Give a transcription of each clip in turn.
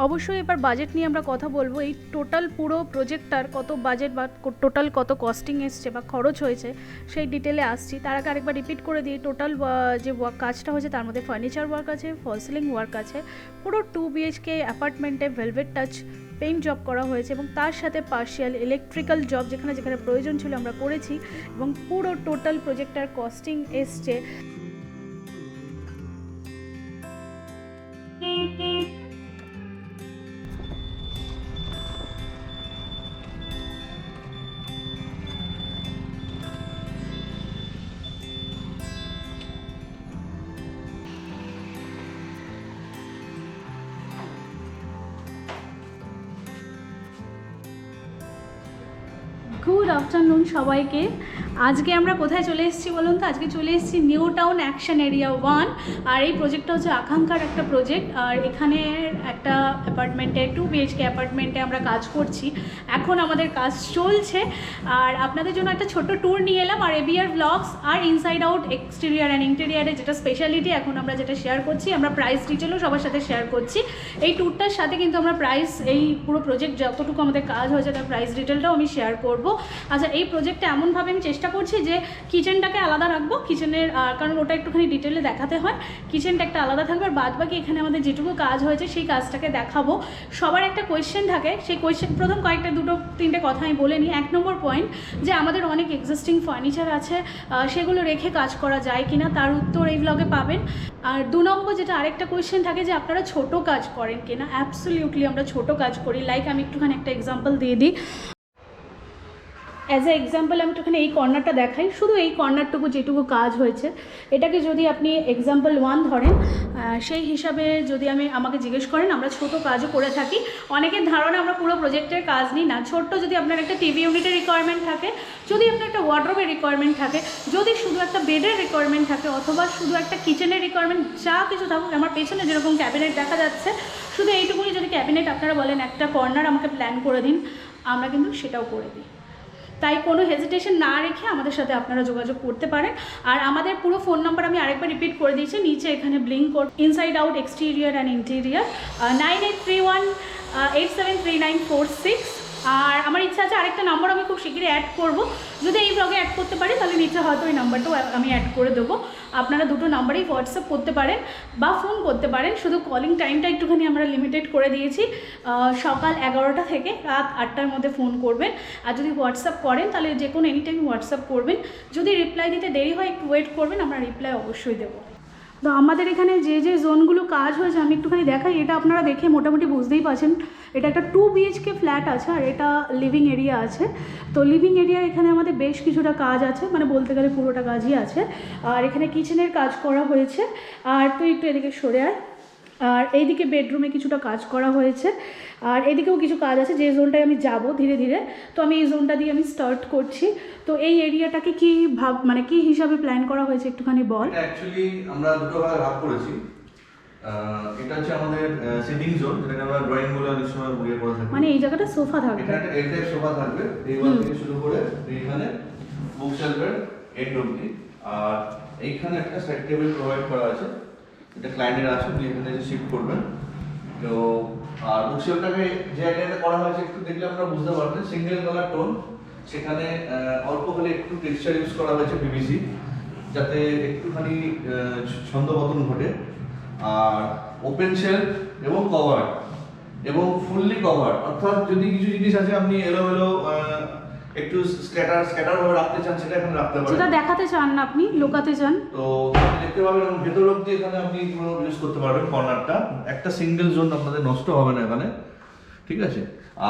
অবশ্যই এবার বাজেট নিয়ে আমরা কথা বলবো। এই টোটাল পুরো প্রজেক্টটার কত বাজেট বা টোটাল কত কস্টিং এসছে বা খরচ হয়েছে সেই ডিটেলে আসছি। তার আগে আরেকবার রিপিট করে দিই, টোটাল যে কাজটা হয়েছে তার মধ্যে ফার্নিচার ওয়ার্ক আছে, ফল সিলিং ওয়ার্ক আছে, পুরো 2 BHK অ্যাপার্টমেন্টে ভেলভেট টাচ পেইন্ট জব করা হয়েছে এবং তার সাথে পার্শিয়াল ইলেকট্রিক্যাল জব যেখানে যেখানে প্রয়োজন ছিল আমরা করেছি, এবং পুরো টোটাল প্রজেক্টটার কস্টিং এসছে গুড আফটারনুন সবাইকে। আজকে আমরা কোথায় চলে এসেছি বলুন তো? আজকে চলে এসেছি নিউ টাউন অ্যাকশন এরিয়া 1। আর এই প্রজেক্টটা হচ্ছে আকাঙ্ক্ষার একটা প্রজেক্ট। আর এখানে একটা অ্যাপার্টমেন্টে 2 BHK অ্যাপার্টমেন্টে আমরা কাজ করছি, এখন আমাদের কাজ চলছে। আর আপনাদের জন্য একটা ছোট্ট ট্যুর নিয়ে এলাম। আর ABR ব্লগস আর ইনসাইড আউট এক্সটেরিয়ার অ্যান্ড ইন্টেরিয়ারে যেটা স্পেশালিটি এখন আমরা যেটা শেয়ার করছি, আমরা প্রাইস ডিটেলও সবার সাথে শেয়ার করছি। এই ট্যুরটার সাথে কিন্তু আমরা প্রাইস, এই পুরো প্রজেক্ট যতটুকু আমাদের কাজ হয়েছে তার প্রাইস ডিটেলটাও আমি শেয়ার করব। আচ্ছা, এই প্রজেক্টটা এমনভাবে আমি চেষ্টা করছি যে কিচেনটাকে আলাদা রাখবো, কিচেনের কারণ ওটা একটুখানি ডিটেলে দেখাতে হয়, কিচেনটা একটা আলাদা থাকবে। আর বাদ বাকি এখানে আমাদের যেটুকু কাজ হয়েছে সেই কাজটাকে দেখাবো। সবার একটা কোয়েশ্চেন থাকে, সেই কোয়েশ্চেন প্রথম কয়েকটা 2-3টে কথা আমি বলে নিই। 1 নম্বর পয়েন্ট, যে আমাদের অনেক এক্সিস্টিং ফার্নিচার আছে, সেগুলো রেখে কাজ করা যায় কিনা, তার উত্তর এই ব্লগে পাবেন। আর 2 নম্বর যেটা আরেকটা কোয়েশ্চেন থাকে, যে আপনারা ছোট কাজ করেন কিনা। অ্যাবসলিউটলি আমরা ছোট কাজ করি। লাইক আমি একটুখানি একটা এক্সাম্পল দিয়ে দিই। অ্যাজ এ এক্সাম্পল আমি একটুখানি এই কর্নারটা দেখাই, শুধু এই কর্নারটুকু যেটুকু কাজ হয়েছে, এটাকে যদি আপনি এক্সাম্পল 1 ধরেন, সেই হিসাবে যদি আমাকে জিজ্ঞেস করেন, আমরা ছোট কাজও করে থাকি। অনেকের ধারণা আমরা পুরো প্রজেক্টের কাজ নিই, না। ছোট্ট যদি আপনার একটা টিভি ইউনিটের রিকোয়ারমেন্ট থাকে, যদি আপনার একটা ওয়ার্ড্রোবের রিকোয়ারমেন্ট থাকে, যদি শুধু একটা বেডের রিকোয়ারমেন্ট থাকে, অথবা শুধু একটা কিচেনের রিকোয়ারমেন্ট, যা কিছু থাকুক। আমার পেছনে যেরকম ক্যাবিনেট দেখা যাচ্ছে, শুধু এইটুকুনি যদি ক্যাবিনেট আপনারা বলেন একটা কর্নার আমাকে প্ল্যান করে দিন, আমরা কিন্তু সেটাও করে দিই। তাই কোনো হেজিটেশন না রেখে আমাদের সাথে আপনারা যোগাযোগ করতে পারেন। আর আমাদের পুরো ফোন নাম্বার আমি আরেকবার রিপিট করে দিয়েছি, নিচে এখানে blink code, inside out exterior and interior 9831873946। আর আমার ইচ্ছা আছে আরেকটা নাম্বার আমি খুব শীঘ্রই অ্যাড করব, যদি এই ব্লগে অ্যাড করতে পারি তাহলে নিচে হয়তো ওই নাম্বারটাও আমি অ্যাড করে দেবো। আপনারা দুটো নাম্বারেই হোয়াটসঅ্যাপ করতে পারেন বা ফোন করতে পারেন। শুধু কলিং টাইমটা একটুখানি আমরা লিমিটেড করে দিয়েছি, সকাল 11টা থেকে রাত 8টার মধ্যে ফোন করবেন। আর যদি হোয়াটসঅ্যাপ করেন তাহলে যে কোনো এনি টাইম হোয়াটসঅ্যাপ করবেন। যদি রিপ্লাই দিতে দেরি হয় একটু ওয়েট করবেন, আমরা রিপ্লাই অবশ্যই দেবো। তো আমাদের এখানে যে যে জোনগুলো কাজ হয়েছে আমি একটুখানি দেখাই। এটা আপনারা দেখে মোটামুটি বুঝতেই পারছেন, এটা একটা 2 BHK ফ্ল্যাট আছে আর এটা লিভিং এরিয়া আছে। তো লিভিং এরিয়া এখানে আমাদের বেশ কিছুটা কাজ আছে, মানে বলতে গেলে পুরোটা কাজই আছে। আর এখানে কিচেনের কাজ করা হয়েছে। আর তুই একটু এদিকে সরে আয়। আর এইদিকে বেডরুমে কিছুটা কাজ করা হয়েছে, আর এদিকেও কিছু কাজ আছে, যে জোনটায় আমি যাব ধীরে ধীরে। তো আমি এই জোনটা দিয়ে আমি স্টার্ট করছি। তো এই এরিয়াটাকে কি মানে কি হিসাবে প্ল্যান করা হয়েছে একটুখানি বল। অ্যাকচুয়ালি আমরা দুটো ভাগে ভাগ করেছি। এটা হচ্ছে আমাদের সিটিং জোন, যেটাকে আমরা ড্রয়িং বলে অনেক সময় ইয়ে করে থাকি। মানে এই জায়গাটা সোফা থাকবে, এখানে একটা সোফা থাকবে, এই ওয়াল থেকে শুরু করে এইখানে বুক শেলফের এন্ড অবধি। আর এইখানে একটা সাইড টেবিল প্রোভাইড করা আছে, এটা ক্লায়েন্টের আছে, উনি এখানে এসে শিফট করবেন। তো আর বুক শেলফটাকে যে জায়গাটা করা হয়েছে একটু দেখলে আপনারা বুঝতে পারবেন, সিঙ্গেল কালার টোন, সেখানে অল্প হলে একটু টেক্সচার ইউজ করা হয়েছে পিভিসি, যাতে একটুখানি ছন্দপতন ঘটে। আর ওপেন শেলফ এবং কভার এবং ফুললি কভার, অর্থাৎ যদি কিছু জিনিস আছে আপনি এলোমেলো একটু স্ক্যাটার ভাবে রাখতে চান, সেটা এখানে রাখতে পারেন। যেটা দেখাতে চান না আপনি, লুকাতে চান, তো আপনি দেখতে পাবেন। এবং ভেতর অবধি এখানে আপনি পুরো ইউজ করতে পারবেন কর্নারটা, একটা সিঙ্গেল জোন আপনাদের নষ্ট হবে না এখানে, ঠিক আছে।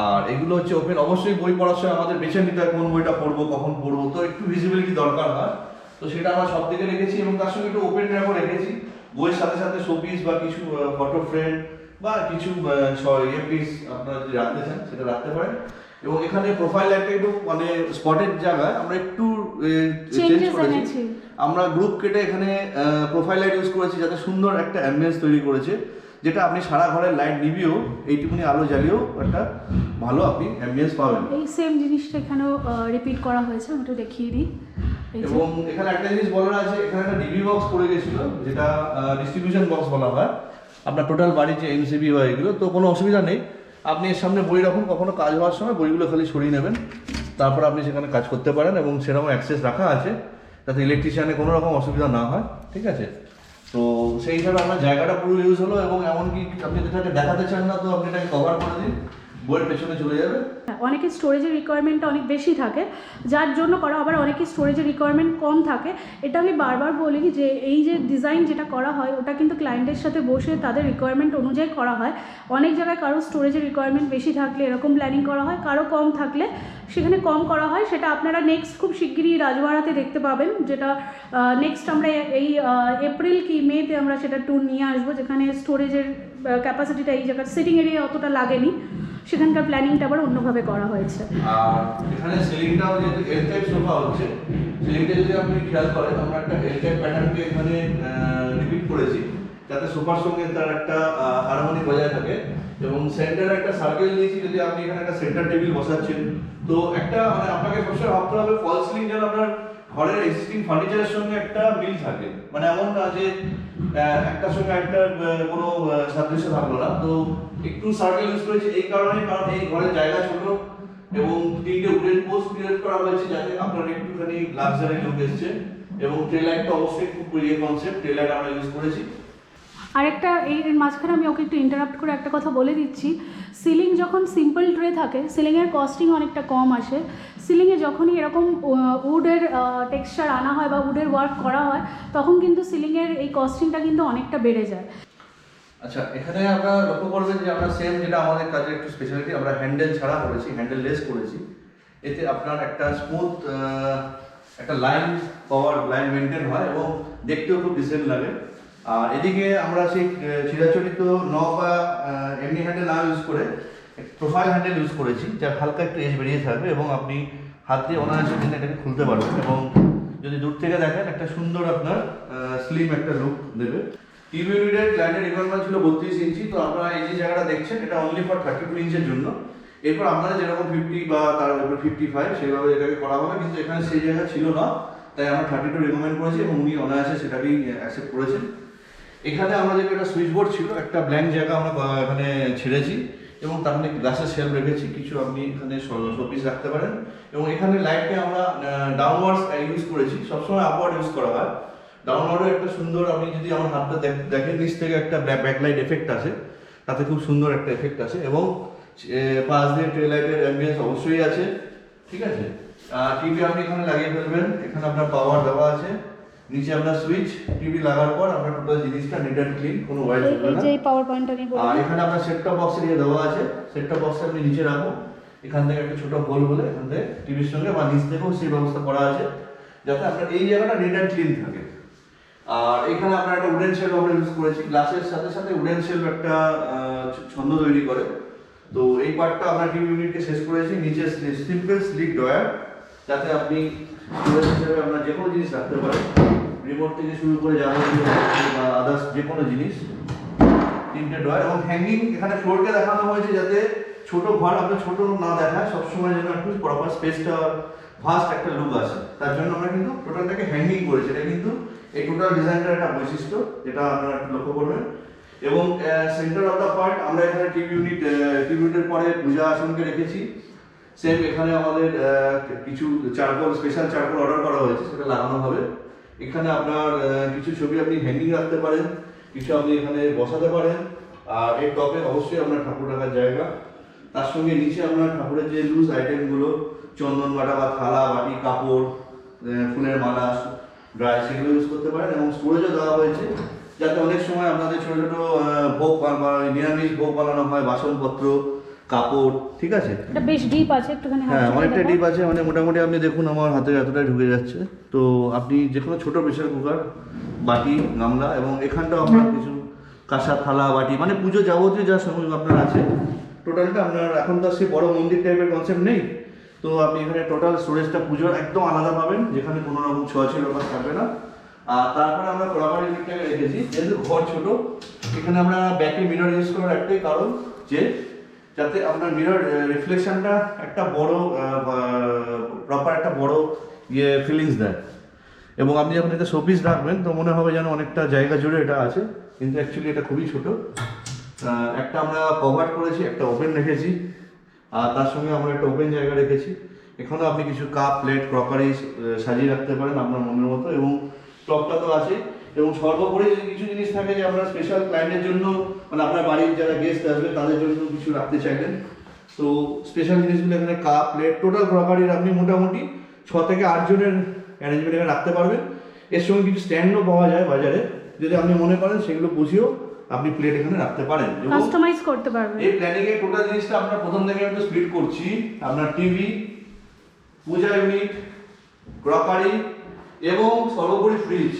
আর এগুলো হচ্ছে ওপেন। অবশ্যই বই পড়ার সময় আমাদের বেছে নিতে হয় কোন বইটা পড়বো, কখন পড়বো, তো একটু ভিজিবিলিটি দরকার হয়। তো সেটা আমরা সব দিকে রেখেছি এবং তার সঙ্গে একটু ওপেন র্যাকও রেখেছি। বইয়ের সাথে সাথে শোপিস বা কিছু ফটো ফ্রেম বা কিছু পিস আপনারা যদি রাখতে চান সেটা রাখতে পারেন। এবং এখানে প্রোফাইল লাইটটা একটু মানে স্পটের জায়গায় আমরা একটু চেঞ্জ করেছি। আমরা গ্রুপ কেটে এখানে প্রোফাইল লাইট ইউজ করেছি, যাতে সুন্দর একটা অ্যাম্বিয়েন্স তৈরি করেছে, যেটা আপনি সারা ঘরের লাইট নিভিয়েও এইটুকুনি আলো জ্বালিয়েও একটা ভালো আপনি অ্যাম্বিয়েন্স পাবেন। এই সেম জিনিসটা এখানেও রিপিট করা হয়েছে, আমি একটু দেখিয়ে দিই। এবং এখানে একটা জিনিস বলার আছে, এখানে একটা ডিবি বক্স পড়ে গেছিল, যেটা ডিস্ট্রিবিউশন বক্স বলা হয়। আপনার টোটাল বাড়ির যে এমসিবি হয় এগুলো, তো কোনো অসুবিধা নেই। আপনি এর সামনে বই রাখুন, কখনো কাজ হওয়ার সময় বইগুলো খালি সরিয়ে নেবেন, তারপর আপনি সেখানে কাজ করতে পারেন এবং সেরকম অ্যাক্সেস রাখা আছে যাতে ইলেকট্রিশিয়ানের কোনো রকম অসুবিধা না হয়, ঠিক আছে। তো সেই হিসাবে আপনার জায়গাটা পুরো ইউজ হলো এবং এমনকি আপনি যেটাকে দেখাতে চান না তো আপনি এটাকে কভার করে দিন, বইয়ের পেছনে চলে যাবে। অনেকের স্টোরেজের রিকোয়ারমেন্টটা অনেক বেশি থাকে, যার জন্য করা, আবার অনেকের স্টোরেজের রিকোয়ারমেন্ট কম থাকে। এটা আমি বারবার বলি যে এই যে ডিজাইন যেটা করা হয় ওটা কিন্তু ক্লায়েন্টের সাথে বসে তাদের রিকোয়ারমেন্ট অনুযায়ী করা হয়। অনেক জায়গায় কারো স্টোরেজের রিকোয়ারমেন্ট বেশি থাকলে এরকম প্ল্যানিং করা হয়, কারো কম থাকলে সেখানে কম করা হয়। সেটা আপনারা নেক্সট খুব শিগগিরই রাজবাড়াতে দেখতে পাবেন, যেটা নেক্সট আমরা এই এপ্রিল কি মেতে আমরা সেটা ট্যুর নিয়ে আসবো, যেখানে স্টোরেজের ক্যাপাসিটিটা এই জায়গায় সিটিং এরিয়া অতটা লাগেনি, সেখানকার প্ল্যানিংটা আবার অন্যভাবে করা হয়েছে। আর এখানে সিলিংটাও যেহেতু এল টাইপ সোফা হচ্ছে, সিলিংটা যদি আপনি খেয়াল করেন আমরা একটা এল টাইপ প্যাটার্নকে এখানে রিপিট করেছি যাতে সোফার সঙ্গে তার একটা হারমোনি বজায় থাকে, এবং সেন্টারে একটা সার্কেল দিয়েছি। যদি আপনি এখানে একটা সেন্টার টেবিল বসাচ্ছেন তো একটা মানে আপনাকে সবসময় ভাবতে হবে ফল সিলিং যেন আপনার ঘরের এক্সিস্টিং ফার্নিচারের সঙ্গে একটা মিল থাকে, মানে এমন না যে একটার সঙ্গে একটা কোনো সাদৃশ্য থাকলো না। তো একটু সার্কেল ইউজ করেছি এই কারণে, কারণ এই ঘরের জায়গা ছোট এবং 3টে উডেন পোস্ট ক্রিয়েট করা হয়েছে যাতে আপনার একটুখানি লাক্সারি লুক এসছে, এবং ট্রে লাইটটা অবশ্যই খুব কনসেপ্ট ট্রে লাইট আমরা ইউজ করেছি। আরেকটা এর মাঝখানে আমি ওকে একটু ইন্টারাপ্ট করে একটা কথা বলে দিচ্ছি, সিলিং যখন সিম্পল ট্রে থাকে সিলিংয়ের কস্টিং অনেকটা কম আসে। সিলিংয়ে যখনই এরকম উডের টেক্সচার আনা হয় বা উডের ওয়ার্ক করা হয় তখন কিন্তু সিলিংয়ের এই কস্টিংটা কিন্তু অনেকটা বেড়ে যায়। আচ্ছা, এখানে আমরা লক্ষ্য করবেন যে আমরা সেম যেটা আমাদের কাজের একটু স্পেশালিটি, আমরা হ্যান্ডেল ছাড়া করেছি, হ্যান্ডেল লেস করেছি। এতে আপনার একটা স্মুথ একটা লাইন পাওয়ার লাইন মেনটেন হয় এবং দেখতেও খুব ডিসেন্ট লাগে। আর এদিকে আমরা সেই চিরাচরিত নব বা এমনি হ্যান্ডেল না ইউজ করে প্রোফাইল হ্যান্ডেল ইউজ করেছি, যার হালকা একটু এজ বেরিয়ে থাকবে এবং আপনি হাত দিয়ে অনায়াসে দিন এটাকে খুলতে পারবেন, এবং যদি দূর থেকে দেখেন একটা সুন্দর আপনার স্লিম একটা লুক দেবে। টিভি ইউনিটের ক্লায়েন্টের রিকোয়ারমেন্ট ছিল 32 ইঞ্চি, তো আপনারা এই যে জায়গাটা দেখছেন এটা অনলি ফর 32 ইঞ্চের জন্য। এরপর আপনারা যেরকম 50 বা তার উপর 55 সেভাবে এটাকে করা হবে, কিন্তু এখানে সেই জায়গা ছিল না, তাই আমরা 32 রিকমেন্ড করেছি এবং উনি অনায়াসে সেটাকেই অ্যাকসেপ্ট করেছেন। এখানে আমাদের একটা সুইচ বোর্ড ছিল, একটা ব্ল্যাঙ্ক জায়গা আমরা এখানে ছেড়েছি এবং তার মধ্যে গ্লাসের শেলফ রেখেছি, কিছু আপনি এখানে শোপিস রাখতে পারেন। এবং এখানে লাইটকে আমরা ডাউনওয়ার্ডস ইউজ করেছি, সবসময় আপওয়ার্ড ইউজ করা হয়। ডাউনওয়ার্ডও একটা সুন্দর, আপনি যদি আমার হাতটা দেখেন নিচ থেকে একটা ব্যাকলাইট এফেক্ট আছে, তাতে খুব সুন্দর একটা এফেক্ট আছে, এবং পাশ দিয়ে ট্রে লাইটের অ্যাম্বিয়েন্স অবশ্যই আছে, ঠিক আছে। টিভি আপনি এখানে লাগিয়ে ফেলবেন, এখানে আপনার পাওয়ার দেওয়া আছে, নিচে আপনার সুইচ, টিভি লাগার পর আপনার টোটাল জিনিসটা নিট অ্যান্ড ক্লিন, কোনো ওয়্যার চলবে না। এই পাওয়ার পয়েন্টটা নিয়ে বলুন। আর এখানে আপনার সেট টপ বক্স দিয়ে দেওয়া আছে, সেট টপ বক্সটা আপনি নিচে রাখুন, এখান থেকে একটা ছোট হোল বলে এখান থেকে টিভির সঙ্গে বা নিচ থেকেও সেই ব্যবস্থা করা আছে যাতে আপনার এই জায়গাটা নিট অ্যান্ড ক্লিন থাকে। আর এখানে আপনার একটা উডেন শেলফ আমরা ইউজ করেছি, গ্লাসের সাথে সাথে উডেন শেলফ একটা ছন্দ তৈরি করে। তো এই পার্টটা আমরা টিভি ইউনিটকে শেষ করেছি। নিচে সিম্পল স্লিক ড্রয়ার, যাতে আপনি স্টোরেজ হিসেবে আপনার যে কোনো জিনিস রাখতে পারেন, রিমোট থেকে শুরু করে যাবতীয় বা আদার্স যে কোনো জিনিস। 3টে ড্রয়ার এবং হ্যাঙ্গিং, এখানে ফ্লোরকে দেখানো হয়েছে যাতে ছোট ঘর আপনার ছোট না দেখায়, সবসময় যেন একটু প্রপার স্পেসটা ভাস্ট একটা লুক আসে, তার জন্য আমরা কিন্তু টোটালটাকে হ্যাঙ্গিং করেছি। এটা কিন্তু এই টোটাল ডিজাইনটার একটা বৈশিষ্ট্য, যেটা আপনারা একটু লক্ষ্য করবেন। এবং সেন্টার অফ দ্য পয়েন্ট আমরা এখানে টিভি ইউনিটের পরে পূজা আসনকে রেখেছি। সেম এখানে আমাদের কিছু চারকোল, স্পেশাল চারকোল অর্ডার করা হয়েছে, সেটা লাগানো হবে। এখানে আপনার কিছু ছবি আপনি হ্যাঙ্গিং রাখতে পারেন, কিছু আপনি এখানে বসাতে পারেন। আর এর টপে অবশ্যই আপনার ঠাকুর রাখার জায়গা, তার সঙ্গে নিচে আপনার ঠাকুরের যে লুজ আইটেমগুলো, চন্দন বাটা বা থালা বাটি, কাপড়, ফুলের মালা, ড্রাই, সেগুলো ইউজ করতে পারেন। এবং স্টোরেজও দেওয়া হয়েছে যাতে অনেক সময় আপনাদের ছোটো ছোটো ভোগ বা নিরামিষ ভোগ বানানো হয়, বাসনপত্র, কাপড়, ঠিক আছে। এটা বেশ ডিপ আছে, একটুখানি হ্যাঁ, অনেকটা ডিপ আছে, মানে মোটামুটি আপনি দেখুন আমার হাতে এতটাই ঢুকে যাচ্ছে। তো আপনি যে কোনো ছোটো প্রেশার কুকার, বাটি, গামলা, এবং এখানটাও আপনার কিছু কাঁসা, থালা, বাটি, মানে পুজো যাবতীয় যা সামগ্রী আপনার আছে টোটালটা আপনার। এখন তো সেই বড় মন্দির টাইপের কনসেপ্ট নেই, তো আপনি এখানে টোটাল স্টোরেজটা পুজোর একদম আলাদা পাবেন, যেখানে কোনো রকম ছোঁয়াছুঁয়ির ব্যাপার থাকবে না। আর তারপরে আমরা ক্রকারি ইউনিটটাকে রেখেছি, যেহেতু ঘর ছোট, এখানে আমরা ব্যাকে মিরর ইউজ করার একটাই কারণ যে যাতে আপনার মিরর রিফ্লেকশনটা একটা বড় প্রপার একটা বড় ফিলিংস দেয়। এবং আপনি যখন এটা শোপিস রাখবেন তো মনে হবে যেন অনেকটা জায়গা জুড়ে এটা আছে, কিন্তু অ্যাকচুয়ালি এটা খুবই ছোট। একটা আমরা কভার করেছি, একটা ওপেন রেখেছি, আর তার সঙ্গে আমরা একটা ওপেন জায়গা রেখেছি। এখানেও আপনি কিছু কাপ, প্লেট, ক্রকারি সাজিয়ে রাখতে পারেন আপনার মনের মতো, এবং টপটা তো আছে। এবং সর্বোপরি যদি কিছু জিনিস থাকে যে আমরা স্পেশাল ক্লায়েন্টের জন্য, মানে আপনার বাড়ির যারা গেস্ট আসবে তাদের জন্য কিছু রাখতে চাইলেন, তো স্পেশাল জিনিসগুলো এখানে কাপ, প্লেট, টোটাল ক্রকারির আপনি মোটামুটি 6 থেকে 8 জনের অ্যারেঞ্জমেন্ট এখানে রাখতে পারবেন। এর সঙ্গে কিছু স্ট্যান্ডও পাওয়া যায় বাজারে, যদি আপনি মনে করেন সেগুলো বুঝিয়েও আপনি প্লেট এখানে রাখতে পারেন, কাস্টমাইজ করতে পারবেন। এই প্ল্যানিং এর টোটাল জিনিসটা আমরা প্রথম থেকে একটু স্প্লিট করছি। আপনার টিভি, পূজা ইউনিট, ক্রকারি এবং সর্বোপরি ফ্রিজ,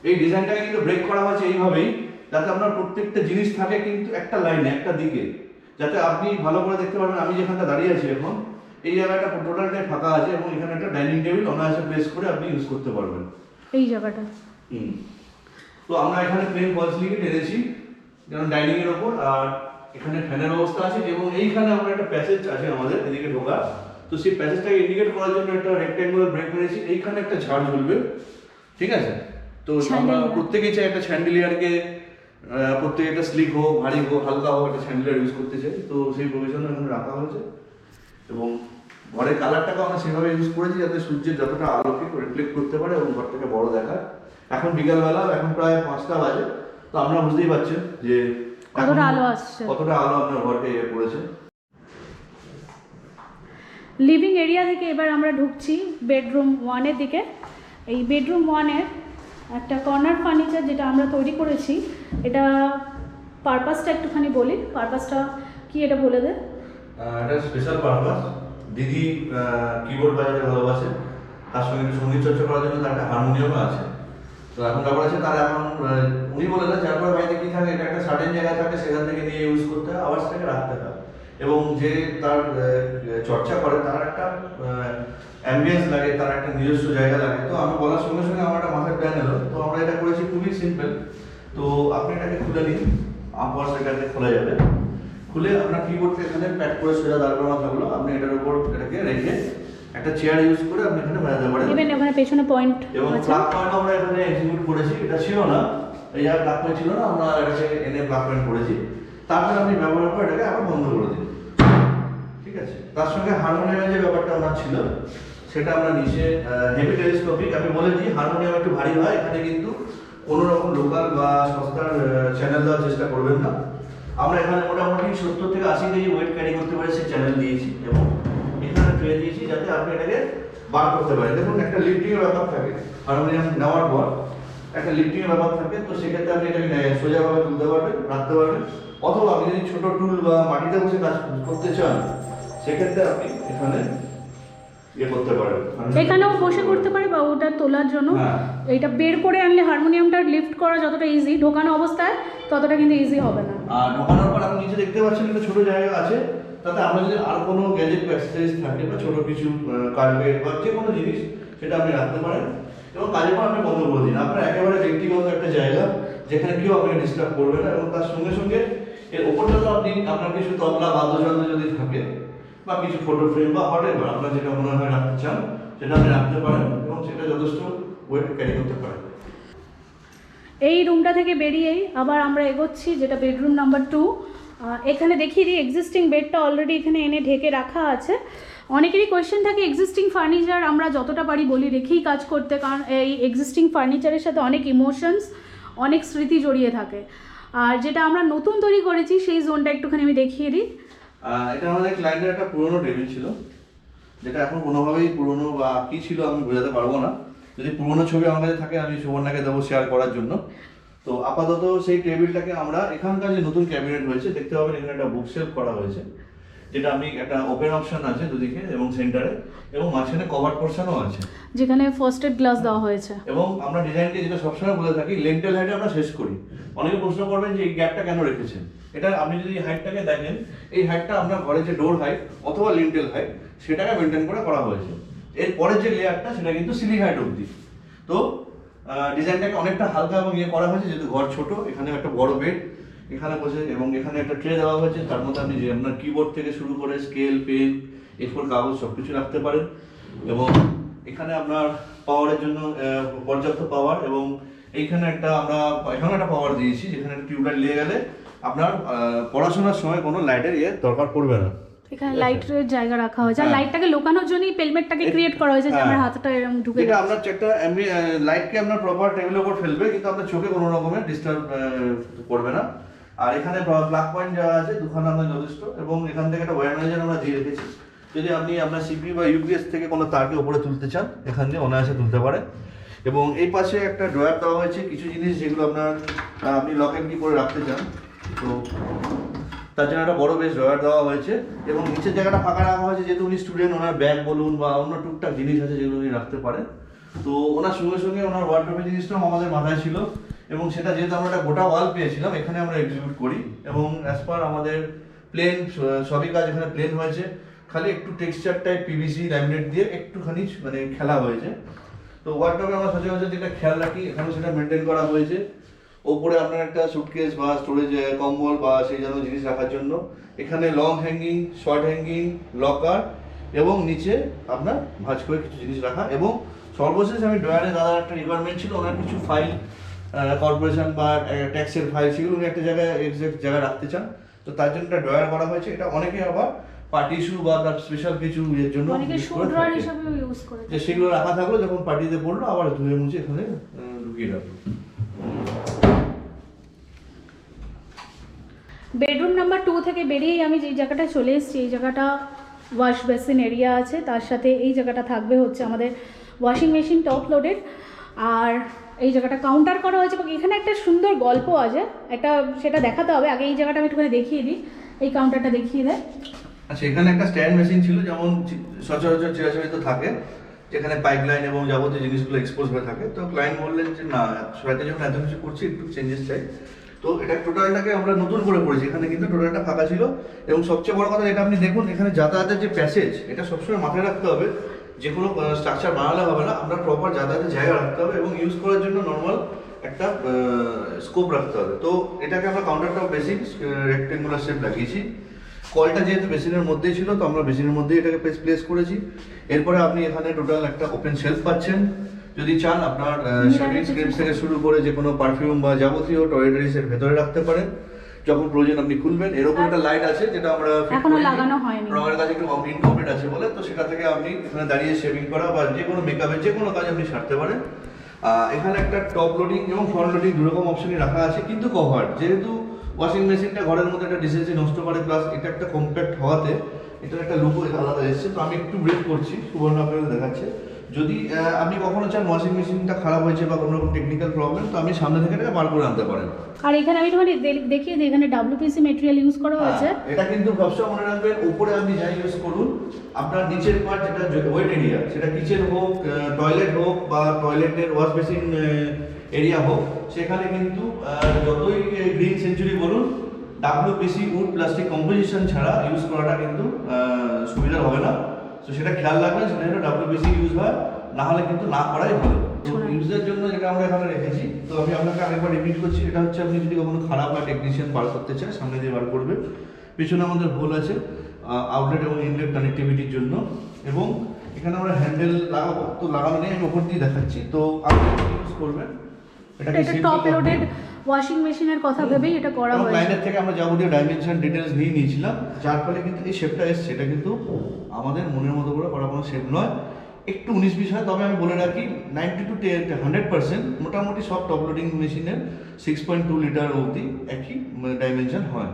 এই ডিজাইনটাকে কিন্তু ব্রেক করা হয়েছে এইভাবেই, যাতে আপনার প্রত্যেকটা জিনিস থাকে কিন্তু একটা লাইনে, একটা দিকে, যাতে আপনি ভালো করে দেখতে পারবেন। আমি যেখানটা দাঁড়িয়ে আছি এখন, এই জায়গাটা টোটালটাই ফাঁকা আছে এবং এখানে একটা ডাইনিং টেবিল অনায়াসে প্লেস করে আপনি ইউজ করতে পারবেন এই জায়গাটা। তো আমরা এখানে প্লেন ফল সিলিংয়ে টেনেছি যেমন ডাইনিং এর ওপর, আর এখানে ফ্যানের ব্যবস্থা আছে, এবং এইখানে আমরা একটা প্যাসেজ আছে আমাদের এদিকে ঢোকা, তো সেই প্যাসেজটাকে ইন্ডিকেট করার জন্য একটা রেক্ট্যাঙ্গুলার ব্রেক মেরেছি। এইখানে একটা ঝাড় ঝুলবে, ঠিক আছে? তো আমরা প্রত্যেকেই চাই একটা স্যান্ডেলিয়ারকে, প্রত্যেকে একটা স্লিক হোক, ভারী হোক, হালকা হোক, একটা স্যান্ডেলিয়ার ইউজ করতে চাই, তো সেই প্রভিশন এখানে রাখা হয়েছে। এবং ঘরের কালারটাকে আমরা সেভাবে ইউজ করেছি যাতে সূর্যের যতটা আলোকে রিফ্লেক্ট করতে পারে এবং ঘরটাকে বড় দেখায়। এখন বিকালবেলা, এখন প্রায় 5টা বাজে, তো আমরা বুঝতেই পারছেন যে কতটা আলো আসছে, কতটা আলো আপনার ঘরকে পড়েছে। লিভিং এরিয়া থেকে এবার আমরা ঢুকছি বেডরুম 1-এর দিকে। এই বেডরুম 1-এর একটা কর্নার ফার্নিচার যেটা আমরা তৈরি করেছি, এটা পারপাসটা একটুখানি বলি, পারপাসটা কি এটা বলে দে। এটা স্পেশাল পারপাস, দিদি কিবোর্ড বাজাতে ভালোবাসে, তার সঙ্গে একটু সঙ্গীত চর্চা করার জন্য তার একটা হারমোনিয়ামও আছে। তো এখন ব্যাপার আছে তার এখন উনি বলে দেন যার পরে বাড়িতে কি থাকে, এটা একটা সার্টেন জায়গায় থাকে, সেখান থেকে নিয়ে ইউজ করতে হয়, আওয়াজটাকে রাখতে হয়, এবং যে তার চর্চা করে তার একটা অ্যাম্বিয়েন্স লাগে, তার একটা নিজস্ব জায়গা লাগে। তো আমি বলার সঙ্গে সঙ্গে আমার একটা মাথায় প্ল্যান এলো, তো আমরা এটা করেছি খুবই সিম্পল। তো আপনি এটাকে খুলে নিন, আপওয়ার্স এটাকে খোলা যাবে, খুলে আপনার কিবোর্ডকে এখানে প্যাক করে সোজা দাঁড় করানো থাকলো, আপনি এটার উপর এটাকে রেখে একটা চেয়ার ইউজ করে আপনি এখানে বাজাতে পারেন। ইভেন এখানে পেছনে পয়েন্ট এবং প্লাগ পয়েন্ট আমরা এখানে এক্সিকিউট করেছি, এটা ছিল না, এই জায়গায় প্লাগ পয়েন্ট ছিল না, আমরা এটাকে এনে প্লাগ পয়েন্ট করেছি। তারপরে আপনি ব্যবহার করে এটাকে আবার বন্ধ করে দিন, ঠিক আছে? তার সঙ্গে হারমোনিয়ামের যে ব্যাপারটা আপনার ছিল সেটা আমরা নিচে হেভি টেলিস্কোপিক, আমি বলেছি হারমোনিয়াম একটু ভারী হয়, এখানে কিন্তু কোনো রকম লোকাল বা সস্তার চ্যানেল দেওয়ার চেষ্টা করবেন না। আমরা এখানে মোটামুটি 70 থেকে 80 কেজি ওয়েট ক্যারি করতে পারে সেই চ্যানেল দিয়েছি, এবং এখানে ট্রে দিয়েছি যাতে আপনি এটাকে বার করতে পারেন। দেখুন একটা লিফটিংয়ের ব্যাপার থাকে, হারমোনিয়াম নেওয়ার পর একটা লিফটিংয়ের ব্যাপার থাকে, তো সেক্ষেত্রে আপনি এটাকে সোজাভাবে তুলতে পারবেন, রাখতে পারবেন, অথবা আপনি যদি ছোট টুল বা মাটিতে বসে কাজ করতে চান সেক্ষেত্রে আপনি এখানে করতে পারেন, এখানেও বসে করতে পারি, বা ওটা তোলার জন্য এইটা বের করে আনলে হারমোনিয়ামটা লিফট করা যতটা ইজি, ঢোকানো অবস্থায় ততটা কিন্তু ইজি হবে না। আর ঢোকানোর পর আপনি নিচে দেখতে পাচ্ছেন একটা ছোট জায়গা আছে, তাতে আমরা যদি আর কোনো গ্যাজেট বা অ্যাক্সেসরিজ থাকে বা ছোট কিছু কার্পেট বা যে কোনো জিনিস সেটা আপনি রাখতে পারেন, এবং কাজের পর আপনি বন্ধ করে দিন। আপনার একেবারে ব্যক্তিগত একটা জায়গা যেখানে কেউ আপনাকে ডিস্টার্ব করবে না, এবং তার সঙ্গে সঙ্গে এর ওপরটা তো আপনি আপনার কিছু তবলা বাদ্যযন্ত্র যদি থাকে বা কিছু ফটো ফ্রেম বা হটেভার আপনার যেটা মনে হয় রাখতে চান সেটা আপনি রাখতে পারেন, এবং সেটা যথেষ্ট ওয়েট ক্যারি করতে পারেন। এই রুমটা থেকে বেরিয়েই আবার আমরা এগোচ্ছি, যেটা বেডরুম নাম্বার 2। এখানে দেখিয়ে দিই এক্সিস্টিং বেডটা অলরেডি এখানে এনে ঢেকে রাখা আছে। অনেকেরই কোয়েশ্চেন থাকে এক্সিস্টিং ফার্নিচার আমরা যতটা পারি বলি রেখেই কাজ করতে, কারণ এই এক্সিস্টিং ফার্নিচারের সাথে অনেক ইমোশনস, অনেক স্মৃতি জড়িয়ে থাকে। আর যেটা আমরা নতুন তৈরি করেছি সেই জোনটা একটুখানি আমি দেখিয়ে দিই। এটা আমাদের ক্লায়েন্টের একটা পুরনো টেবিল ছিল, যেটা এখন কোনোভাবেই পুরনো বা কী ছিল আমি বোঝাতে পারবো না। যদি পুরনো ছবি আমার কাছে থাকে আমি সুবর্ণাকে দেবো শেয়ার করার জন্য। তো আপাতত সেই টেবিলটাকে আমরা এখানকার যে নতুন ক্যাবিনেট হয়েছে দেখতে পাবেন, এখানে একটা বুক শেলফ করা হয়েছে, যেটা আপনি একটা ওপেন অপশন আছে দুদিকে এবং সেন্টারে, এবং মাঝখানে কভার পোর্শনও আছে যেখানে ফার্স্টেড গ্লাস দেওয়া হয়েছে। এবং আমরা ডিজাইনকে যেটা সবসময় বলে থাকি লেন্টেল হাইটে আমরা শেষ করি। অনেকে প্রশ্ন করবেন যে এই গ্যাপটা কেন রেখেছেন। এটা আপনি যদি হাইটটাকে দেখেন, এই হাইটটা আপনার ঘরে যে ডোর হাইট অথবা লিন্টেল হাইট সেটাকে মেনটেন করে করা হয়েছে। এর পরের যে লেয়ারটা সেটা কিন্তু সিলিং হাইট অবধি। তো ডিজাইনটাকে অনেকটা হালকা এবং ইয়ে করা হয়েছে, যেহেতু ঘর ছোট। এখানে একটা বড় বেড এখানে বসে, এবং এখানে একটা ট্রে দেওয়া হয়েছে, তার মধ্যে আপনি যে আপনার কিবোর্ড থেকে শুরু করে স্কেল, পেন, A4 কাগজ সব কিছু রাখতে পারেন। এবং এখানে আপনার পাওয়ারের জন্য পর্যাপ্ত পাওয়ার, এবং এইখানে এখানে একটা পাওয়ার দিয়েছি যেখানে টিউবলাইট লেগে গেলে আপনার পড়াশোনার সময় কোনো লাইটের দরকার পড়বে না। এখানে লাইটের জায়গা রাখা হয়েছে, আর হ্যাঁ। লাইটটাকে লোকানোর জন্যই পেলমেটটাকে ক্রিয়েট করা হয়েছে যে আমার হাতটা এরকম ঢুকে এটা আপনার একটা লাইটকে আপনার প্রপার টেবিলের উপর ফেলবে, কিন্তু আপনার চোখে কোনো রকমের ডিস্টার্ব করবে না। আর এখানে প্লাগ পয়েন্ট যাওয়া আছে দুখানা আপনার যথেষ্ট, এবং এখান থেকে একটা ওয়্যার ম্যানেজার আমরা দিয়ে রেখেছি। যদি আপনি আপনার সিপিইউ বা ইউপিএস থেকে কোনো তারকে উপরে তুলতে চান, এখান দিয়ে অনায়াসে তুলতে পারে। এবং এই পাশে একটা ড্রয়ার দেওয়া হয়েছে, কিছু জিনিস যেগুলো আপনি লক অ্যান্ড কি করে রাখতে চান, তো তার জন্য একটা বড় বেশ ড্রয়ার দেওয়া হয়েছে। এবং নিচের জায়গাটা ফাঁকা রাখা হয়েছে, যেহেতু উনি স্টুডেন্ট, ওনার ব্যাগ বলুন বা অন্য টুকটাক জিনিস আছে যেগুলো উনি রাখতে পারেন। তো ওনার সঙ্গে সঙ্গে ওনার ওয়ার্ডরোবের জিনিসটাও আমাদের মাথায় ছিল, এবং সেটা যেহেতু আমরা একটা গোটা ওয়াল পেয়েছিলাম এখানে আমরা এক্সিকিউট করি। এবং অ্যাজ পার আমাদের প্লেন সবই কাজ এখানে প্লেন হয়েছে, খালি একটু টেক্সচার টাইপ পিভিসি ল্যামিনেট দিয়ে একটুখানি মানে খেলা হয়েছে। তো ওয়ার্ডরোবে আমরা সচরাচর যেটা খেয়াল রাখি এখানে সেটা মেনটেন করা হয়েছে। ওপরে আপনার একটা সুটকেস বা স্টোরেজ কম্বল বা সেই ধরনের জিনিস রাখার জন্য, এখানে long hanging, short hanging, locker, এবং নিচে আপনার ভাঁজ করে কিছু জিনিস রাখা। এবং সর্বশেষ আমি ড্রয়ারে দাদার একটা রিকোয়ারমেন্ট ছিল, ওনার কিছু ফাইল কর্পোরেশন বা ট্যাক্সের ফাইল, সেগুলো উনি একটা জায়গায় এক্সাক্ট জায়গায় রাখতে চান, তো তার জন্য একটা ড্রয়ার করা হয়েছে। এটা অনেকে আবার পার্টি ইস্যু বা তার স্পেশাল কিছু এর জন্য অনেকে শো ড্রয়ার হিসেবেও ইউজ করে, যে সেগুলো রাখা থাকলো, যখন পার্টিতে পড়লো আবার ধুয়ে মুছে এখানে ঢুকিয়ে রাখলো। বেডরুম নাম্বার 2 থেকে বেরিয়েই আমি যে জায়গাটা চলে এসেছি, এই জায়গাটা ওয়াশ বেসিন এরিয়া আছে, তার সাথে এই জায়গাটা থাকবে হচ্ছে আমাদের ওয়াশিং মেশিন টপ লোডেড, আর এই জায়গাটা কাউন্টার করা হয়েছে। এবং এখানে একটা সুন্দর গল্প আছে, সেটা দেখাতে হবে। আগে এই জায়গাটা আমি একটুখানি দেখিয়ে দিই, এই কাউন্টারটা দেখিয়ে দেয়। আচ্ছা, এখানে একটা স্ট্যান্ড মেশিন ছিল, যেমন সচরাচর চিরাচরিত থাকে, যেখানে পাইপ লাইন এবং যাবতীয় জিনিসগুলো এক্সপোজ হয়ে থাকে। তো ক্লায়েন্ট বললেন যে না, সবাইতে যখন এত কিছু করছি একটু চেঞ্জেস চাই। তো এটা টোটালটাকে আমরা নতুন করে করেছি, এখানে কিন্তু টোটালটা ফাঁকা ছিল। এবং সবচেয়ে বড় কথা এটা আপনি দেখুন, এখানে যাতায়াতের যে প্যাসেজ, এটা সবসময় মাথায় রাখতে হবে, যে কোনো স্ট্রাকচার বানালে হবে না, আমরা প্রপার যাতায়াতের জায়গা রাখতে হবে এবং ইউজ করার জন্য নর্মাল একটা স্কোপ রাখতে হবে। তো এটাকে আমরা কাউন্টারটপ বেসিক রেক্টেঙ্গুলার শেপ লাগিয়েছি। কলটা যেহেতু বেসিনের মধ্যেই ছিল, তো আমরা বেসিনের মধ্যেই এটাকে প্লেস করেছি। এরপরে আপনি এখানে টোটাল একটা ওপেন শেলফ পাচ্ছেন। যদি চান আপনার শেভিং ক্রিম থেকে শুরু করে যে কোনো পারফিউম বা যাবতীয় টয়লেটরিজের ভেতরে রাখতে পারেন, যখন প্রয়োজন আপনি খুলবেন। এর উপর একটা লাইট আছে যেটা আমরা এখনো লাগানো হয়নি, রঙের কাছে একটু ইনকমপ্লিট আছে বলে, তো সেটা থেকে আপনি এখানে দাঁড়িয়ে শেভিং করা বা যে কোনো মেকআপের যে কোনো কাজ আপনি সারতে পারেন। এখানে একটা টপ লোডিং এবং ফ্রন্ট লোডিং দুরকম অপশনই রাখা আছে, কিন্তু কভার্ড। যেহেতু ওয়াশিং মেশিনটা ঘরের মধ্যে একটা ডিসেন্সি নষ্ট করে, প্লাস এটা একটা কম্প্যাক্ট হওয়াতে এটার একটা লুকও আলাদা এসেছে। তো আমি একটু ব্রেক করছি, সুবর্ণ আপনাকে দেখাচ্ছে। যদি আপনি কখনো চান ওয়াশিং মেশিনটা খারাপ হয়েছে বা কোনো রকম টেকনিক্যাল প্রবলেম, তো আপনি সামনে থেকে এটা বার করে আনতে পারেন। আর এখানে আমি তোমাকে দেখিয়ে দিই, এখানে WPC ম্যাটেরিয়াল ইউজ করা হয়েছে। এটা কিন্তু সবসময় মনে রাখবেন, উপরে আপনি যাই ইউজ করুন, আপনার নিচের পার্ট যেটা ওয়েট এরিয়া, সেটা কিচেন হোক, টয়লেট হোক বা টয়লেটের ওয়াশ বেসিন এরিয়া হোক, সেখানে কিন্তু যতই গ্রিন সেঞ্চুরি বলুন, WPC উড প্লাস্টিক কম্পোজিশন ছাড়া ইউজ করাটা কিন্তু সুবিধা হবে না। তো সেটা খেয়াল রাখবেন, সেটা যেন WPC ইউজ হয়, না হলে কিন্তু না করাই ভালো। তো ইউজের জন্য যেটা আমরা এখানে রেখেছি, তো আমি আপনাকে আরেকবার রিপিট করছি, এটা হচ্ছে আপনি যদি কখনো খারাপ হয় টেকনিশিয়ান বার করতে চায়, সামনে দিয়ে বার করবে। পিছনে আমাদের হোল আছে আউটলেট এবং ইনলেট কানেক্টিভিটির জন্য। এবং এখানে আমরা হ্যান্ডেল লাগাবো, তো লাগানো নেই, আমি ওপর দিয়ে দেখাচ্ছি। তো আপনি ইউজ করবেন, এটা টপ লোডেড ওয়াশিং মেশিনের কথা ভেবেই এটা করা হয়েছে। ক্লায়েন্টের থেকে আমরা যাবতীয় ডাইমেনশন ডিটেইলস নিয়ে নিয়েছিলাম, যার ফলে কিন্তু এই শেপটা এসছে। এটা কিন্তু আমাদের মনের মতো করে করা কোনো শেপ নয়, একটু 19-20 হয়। তবে আমি বলে রাখি 90 to 100% মোটামুটি সব টপ লোডিং মেশিনের 6.2 লিটার অবধি একই ডাইমেনশন হয়।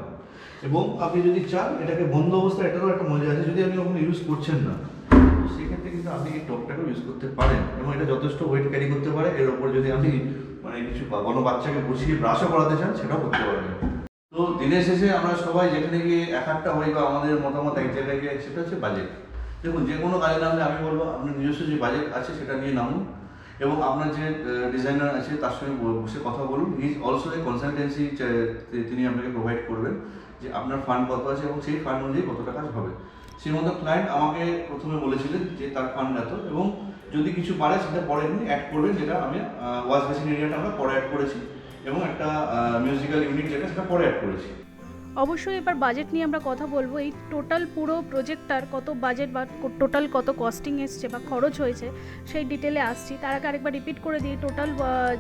এবং আপনি যদি চান এটাকে বন্ধ অবস্থায়, এটারও একটা মজা আছে, যদি আপনি কখনো ইউজ করছেন না, তো সেক্ষেত্রে কিন্তু আপনি এই টপটাকেও ইউজ করতে পারেন এবং এটা যথেষ্ট ওয়েট ক্যারি করতে পারে। এর ওপর যদি আপনি মানে কিছু কোনো বাচ্চাকে বসিয়ে ব্রাশও করাতে চান, সেটাও করতে পারবেন। তো দিনের শেষে আমরা সবাই যেখানে গিয়ে একটা হই বা আমাদের মতামত এক জায়গায় গিয়ে, সেটা হচ্ছে বাজেট। দেখুন, যে কোনো কাজে নামলে আমি বলবো আপনার নিজস্ব যে বাজেট আছে সেটা নিয়ে নামুন, এবং আপনার যে ডিজাইনার আছে তার সঙ্গে বসে কথা বলুন। ইজ অলসো এ কনসালটেন্সি, তিনি আপনাকে প্রোভাইড করবেন যে আপনার ফান্ড কত আছে এবং সেই ফান্ড অনুযায়ী কত টাকা হবে। সেই মতো ক্লায়েন্ট আমাকে প্রথমে বলেছিলেন যে তার ফান্ড এত, এবং যদি কিছু পারে সেটা পরে তিনি অ্যাড করবেন, যেটা আমি ওয়াশ বেসিন এরিয়াটা আমরা পরে অ্যাড করেছি, এবং একটা মিউজিক্যাল ইউনিট যেটা সেটা পরে অ্যাড করেছি। অবশ্যই এবার বাজেট নিয়ে আমরা কথা বলবো। এই টোটাল পুরো প্রজেক্টটার কত বাজেট বা টোটাল কত কস্টিং এসছে বা খরচ হয়েছে সেই ডিটেলে আসছি। তার আগে আরেকবার রিপিট করে দিই, টোটাল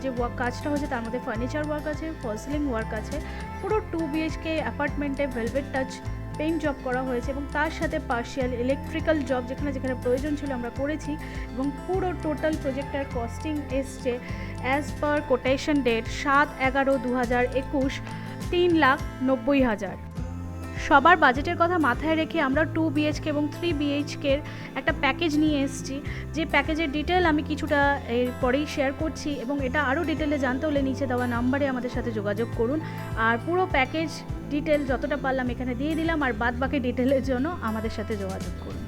যে কাজটা হয়েছে তার মধ্যে ফার্নিচার ওয়ার্ক আছে, ফল সিলিং ওয়ার্ক আছে, পুরো 2 BHK অ্যাপার্টমেন্টে ভেলভেট টাচ পেইন্ট জব করা হয়েছে এবং তার সাথে পার্শিয়াল ইলেকট্রিক্যাল জব যেখানে যেখানে প্রয়োজন ছিল আমরা করেছি। এবং পুরো টোটাল প্রজেক্টটার কস্টিং এসছে অ্যাজ পার কোটেশন ডেট 7/11/2021 3,90,000। সবার বাজেটের কথা মাথায় রেখে আমরা 2 BHK এবং 3 BHKর একটা প্যাকেজ নিয়ে এসেছি, যে প্যাকেজের ডিটেল আমি কিছুটা এর পরেই শেয়ার করছি এবং এটা আরও ডিটেলে জানতে হলে নিচে দেওয়া নাম্বারে আমাদের সাথে যোগাযোগ করুন। আর পুরো প্যাকেজ ডিটেল যতটা পারলাম এখানে দিয়ে দিলাম, আর বাদ বাকি ডিটেলের জন্য আমাদের সাথে যোগাযোগ করুন।